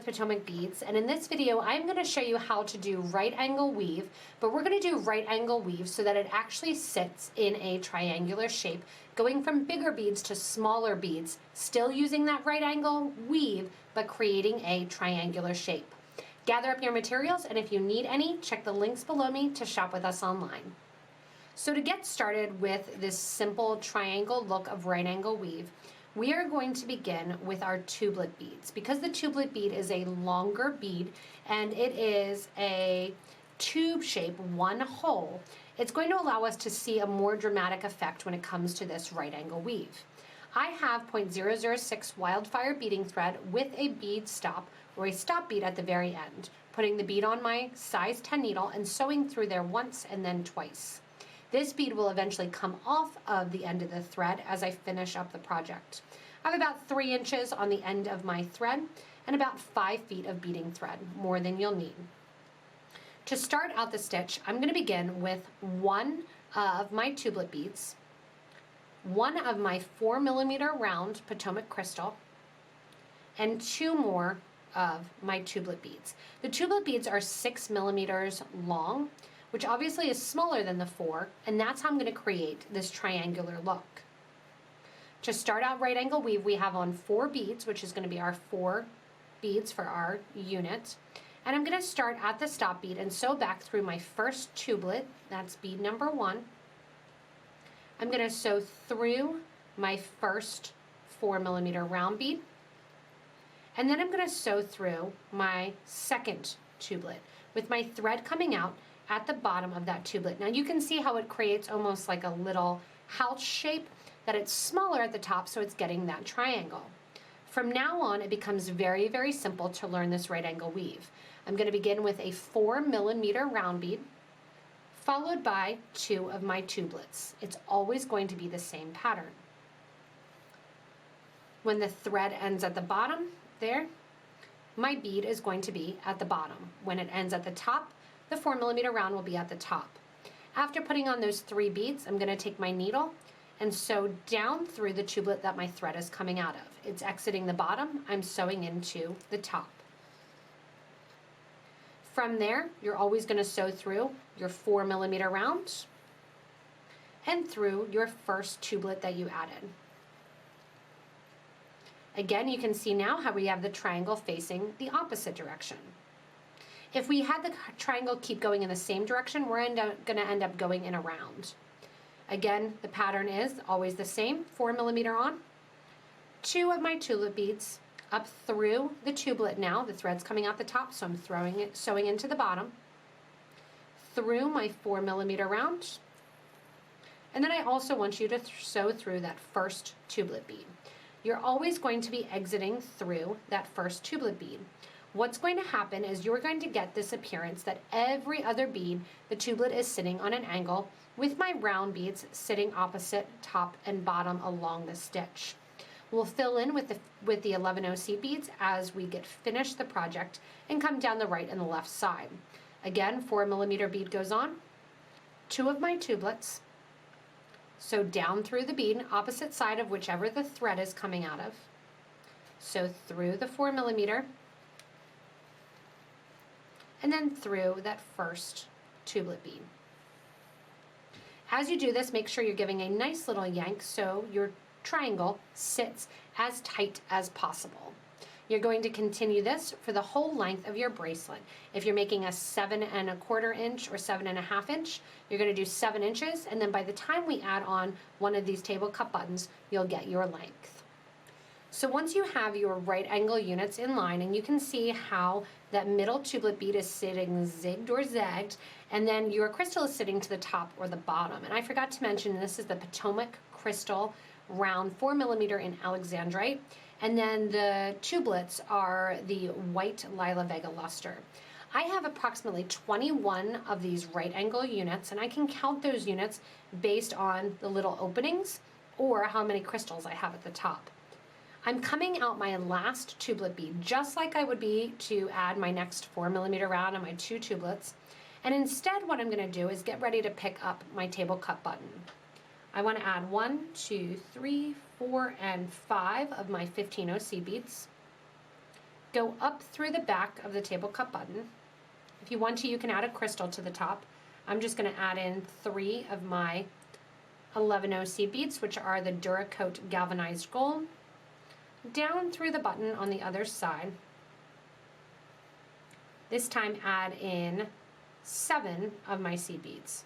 with Potomac Beads, and in this video I'm going to show you how to do right angle weave, but we're going to do right angle weave so that it actually sits in a triangular shape, going from bigger beads to smaller beads, still using that right angle weave, but creating a triangular shape. Gather up your materials, and if you need any, check the links below me to shop with us online. So to get started with this simple triangle look of right angle weave, we are going to begin with our tubelet beads. Because the tubelet bead is a longer bead and it is a tube shape, one hole, it's going to allow us to see a more dramatic effect when it comes to this right angle weave. I have 0.006 wildfire beading thread with a bead stop or a stop bead at the very end, putting the bead on my size 10 needle and sewing through there once and then twice. This bead will eventually come off of the end of the thread as I finish up the project. I have about 3 inches on the end of my thread and about 5 feet of beading thread, more than you'll need. To start out the stitch, I'm going to begin with one of my tubelet beads, one of my 4mm round Potomac Crystal, and 2 more of my tubelet beads. The tubelet beads are 6mm long, which obviously is smaller than the 4, and that's how I'm going to create this triangular look. To start out right angle weave, we have on 4 beads, which is going to be our 4 beads for our unit. And I'm going to start at the stop bead and sew back through my first tubelet, that's bead number 1. I'm going to sew through my first 4mm round bead, and then I'm going to sew through my second tubelet with my thread coming out at the bottom of that tubelet. Now you can see how it creates almost like a little house shape, that it's smaller at the top so it's getting that triangle. From now on it becomes very, very simple to learn this right angle weave. I'm going to begin with a 4mm round bead followed by 2 of my tubelets. It's always going to be the same pattern. When the thread ends at the bottom there, my bead is going to be at the bottom. When it ends at the top, the 4mm round will be at the top. After putting on those 3 beads, I'm going to take my needle and sew down through the tubelet that my thread is coming out of. It's exiting the bottom, I'm sewing into the top. From there, you're always going to sew through your 4mm rounds and through your first tubelet that you added. Again, you can see now how we have the triangle facing the opposite direction. If we had the triangle keep going in the same direction, we're going to end up going in a round. Again, the pattern is always the same, 4mm on, 2 of my tubelet beads up through the tubelet now. The thread's coming out the top, so I'm sewing into the bottom, through my 4mm round, and then I also want you to sew through that first tubelet bead. You're always going to be exiting through that first tubelet bead. What's going to happen is you're going to get this appearance that every other bead, the tubelet is sitting on an angle with my round beads sitting opposite top and bottom along the stitch. We'll fill in with the 11 seed beads as we get finished the project and come down the right and the left side. Again, 4mm bead goes on, 2 of my tubelets, sew down through the bead, opposite side of whichever the thread is coming out of, sew through the 4mm, and then through that first tubelet bead. As you do this, make sure you're giving a nice little yank so your triangle sits as tight as possible. You're going to continue this for the whole length of your bracelet. If you're making a 7 1/4 inch or 7 1/2 inch, you're going to do 7 inches, and then by the time we add on one of these table cup buttons, you'll get your length. So once you have your right angle units in line, and you can see how that middle tubelet bead is sitting zigged or zagged, and then your crystal is sitting to the top or the bottom. And I forgot to mention, this is the Potomac Crystal Round 4mm in Alexandrite, and then the tubelets are the white Lila Vega luster. I have approximately 21 of these right angle units, and I can count those units based on the little openings or how many crystals I have at the top. I'm coming out my last tubelet bead just like I would be to add my next 4mm round and my 2 tubelets. And instead what I'm going to do is get ready to pick up my table cup button. I want to add 1, 2, 3, 4, and 5 of my 15 seed beads. go up through the back of the table cup button. If you want to, you can add a crystal to the top. I'm just going to add in 3 of my 11O seed beads, which are the Duracoat Galvanized Gold, down through the button on the other side. This time add in 7 of my seed beads.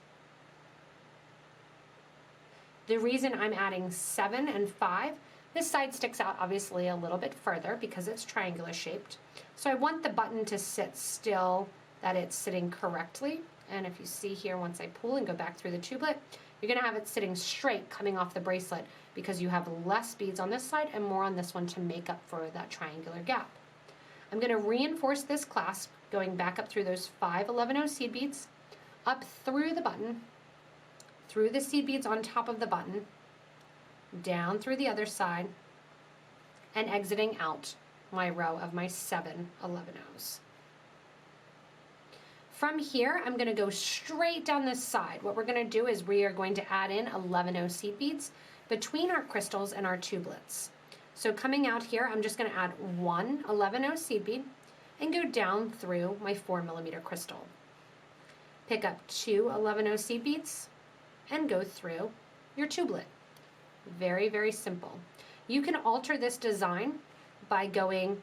The reason I'm adding 7 and 5, this side sticks out obviously a little bit further because it's triangular shaped. So I want the button to sit still, that it's sitting correctly. And if you see here, once I pull and go back through the tubelet, you're going to have it sitting straight coming off the bracelet because you have less beads on this side and more on this one to make up for that triangular gap. I'm going to reinforce this clasp going back up through those 5 11O seed beads, up through the button, through the seed beads on top of the button, down through the other side, and exiting out my row of my 7 11Os. From here, I'm going to go straight down this side. What we're going to do is we are going to add in 11O seed beads between our crystals and our tubelets. So coming out here, I'm just going to add 1 11O seed bead and go down through my 4mm crystal. Pick up 2 11O seed beads and go through your tubelet. Very, very simple. You can alter this design by going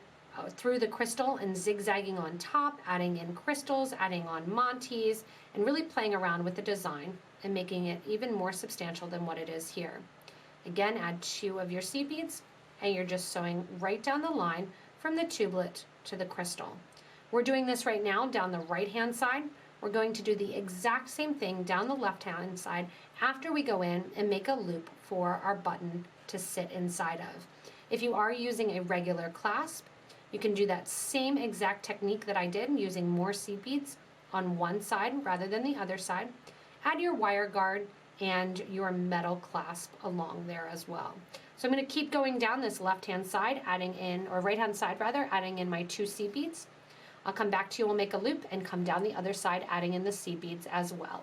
through the crystal and zigzagging on top, adding in crystals, adding on Montes, and really playing around with the design and making it even more substantial than what it is here. Again, add 2 of your seed beads and you're just sewing right down the line from the tubelet to the crystal. We're doing this right now down the right hand side. We're going to do the exact same thing down the left hand side after we go in and make a loop for our button to sit inside of. If you are using a regular clasp, you can do that same exact technique that I did using more seed beads on one side rather than the other side. Add your wire guard and your metal clasp along there as well. So I'm going to keep going down this left hand side, adding in, or right hand side rather, adding in my 2 seed beads. I'll come back to you, we'll make a loop and come down the other side, adding in the seed beads as well.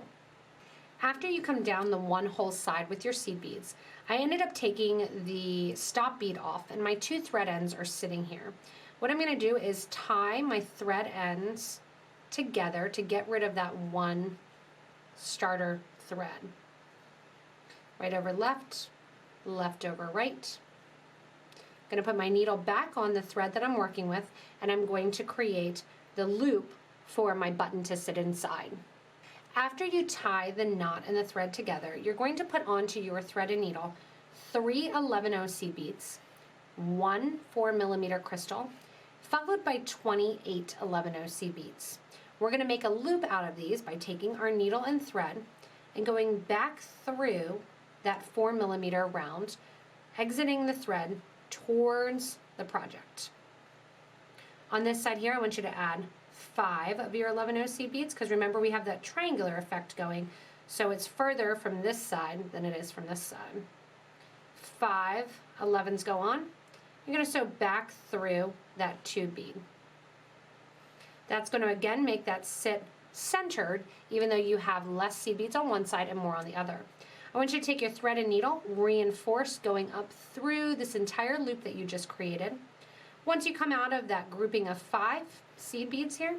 After you come down the one whole side with your seed beads, I ended up taking the stop bead off and my 2 thread ends are sitting here. What I'm going to do is tie my thread ends together to get rid of that one starter thread. Right over left, left over right. I'm going to put my needle back on the thread that I'm working with and I'm going to create the loop for my button to sit inside. After you tie the knot and the thread together, you're going to put onto your thread and needle 3 11O seed beads, 1 4mm crystal, followed by 28 11O seed beads. We're going to make a loop out of these by taking our needle and thread and going back through that 4mm round, exiting the thread towards the project. On this side here, I want you to add 5 of your 11O seed beads because remember we have that triangular effect going, so it's further from this side than it is from this side. 5 11s go on. You're going to sew back through that 2 bead. That's going to again make that sit centered even though you have less seed beads on one side and more on the other. I want you to take your thread and needle, reinforce going up through this entire loop that you just created. Once you come out of that grouping of 5 seed beads here,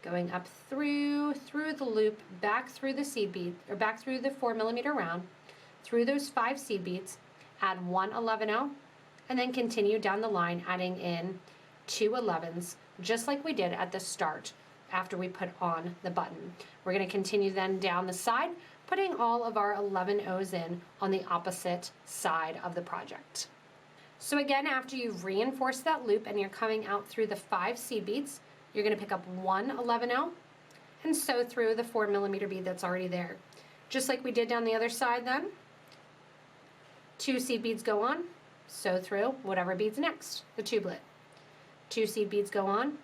going up through the loop, back through the seed bead, or back through the 4mm round, through those 5 seed beads, add 1 11O, and then continue down the line adding in 2 11s, just like we did at the start after we put on the button. We're going to continue then down the side, putting all of our 11Os in on the opposite side of the project. So again, after you've reinforced that loop and you're coming out through the 5 seed beads, you're going to pick up 1 11O and sew through the 4mm bead that's already there. Just like we did down the other side then, 2 seed beads go on, sew through whatever bead's next, the tubelet. 2 seed beads go on,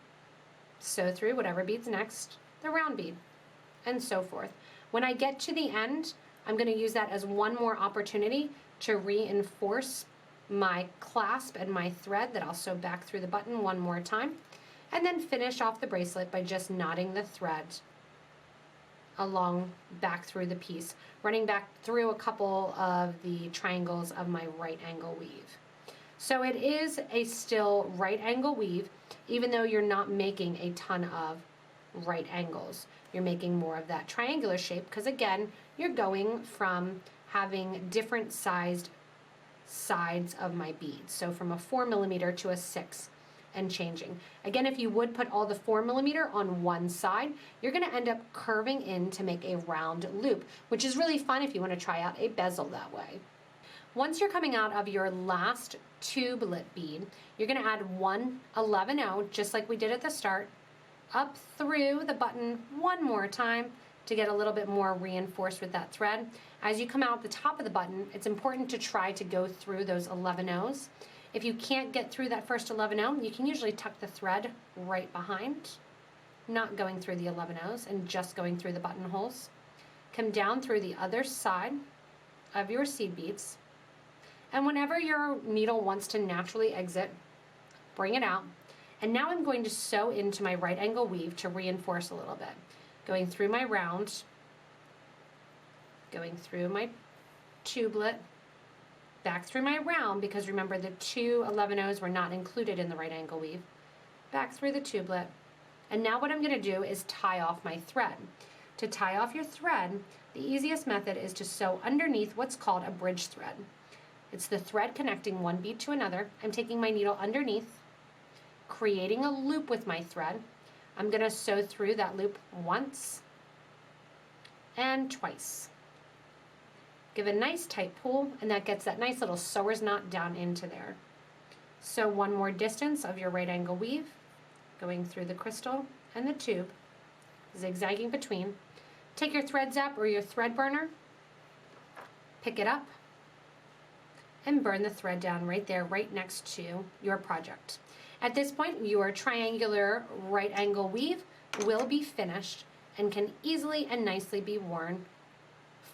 sew through whatever bead's next, the round bead, and so forth. When I get to the end, I'm going to use that as one more opportunity to reinforce my clasp and my thread that I'll sew back through the button one more time, and then finish off the bracelet by just knotting the thread along back through the piece, running back through a couple of the triangles of my right angle weave. So it is a still right angle weave. even though you're not making a ton of right angles. You're making more of that triangular shape because, again, you're going from having different sized sides of my beads. So from a 4mm to a 6 and changing. Again, if you would put all the 4mm on one side, you're going to end up curving in to make a round loop, which is really fun if you want to try out a bezel that way. Once you're coming out of your last tubelet bead, you're going to add one 11-0, just like we did at the start, up through the button one more time to get a little bit more reinforced with that thread. As you come out the top of the button, it's important to try to go through those 11-0s. If you can't get through that first 11-0, you can usually tuck the thread right behind, not going through the 11-0s and just going through the buttonholes. Come down through the other side of your seed beads, and whenever your needle wants to naturally exit, bring it out. And now I'm going to sew into my right angle weave to reinforce a little bit. Going through my round, going through my tubelet, back through my round, because remember the two 11-0s were not included in the right angle weave, back through the tubelet. And now what I'm going to do is tie off my thread. To tie off your thread, the easiest method is to sew underneath what's called a bridge thread. It's the thread connecting one bead to another. I'm taking my needle underneath, creating a loop with my thread. I'm going to sew through that loop once and twice. Give a nice tight pull, and that gets that nice little sewer's knot down into there. Sew one more distance of your right angle weave, going through the crystal and the tube, zigzagging between. Take your thread zap or your thread burner, pick it up, and burn the thread down right there, right next to your project. At this point, your triangular right angle weave will be finished and can easily and nicely be worn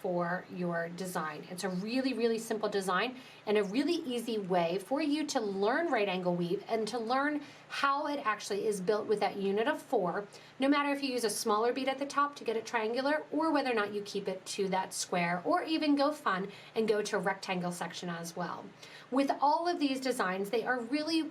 for your design. It's a really, really simple design and a really easy way for you to learn right angle weave and to learn how it actually is built with that unit of 4, no matter if you use a smaller bead at the top to get it triangular or whether or not you keep it to that square, or even go fun and go to a rectangle section as well. With all of these designs, they are really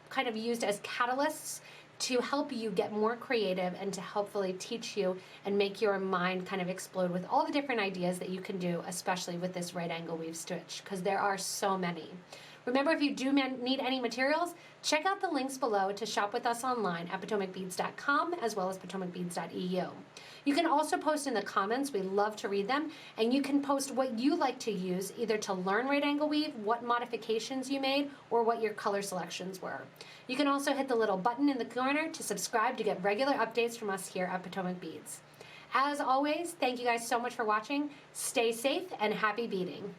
kind of used as catalysts to help you get more creative and to hopefully teach you and make your mind kind of explode with all the different ideas that you can do, especially with this right angle weave stitch, because there are so many. Remember, if you do need any materials, check out the links below to shop with us online at PotomacBeads.com as well as PotomacBeads.eu. You can also post in the comments. We love to read them. And you can post what you like to use, either to learn right angle weave, what modifications you made, or what your color selections were. You can also hit the little button in the corner to subscribe to get regular updates from us here at Potomac Beads. As always, thank you guys so much for watching. Stay safe and happy beading.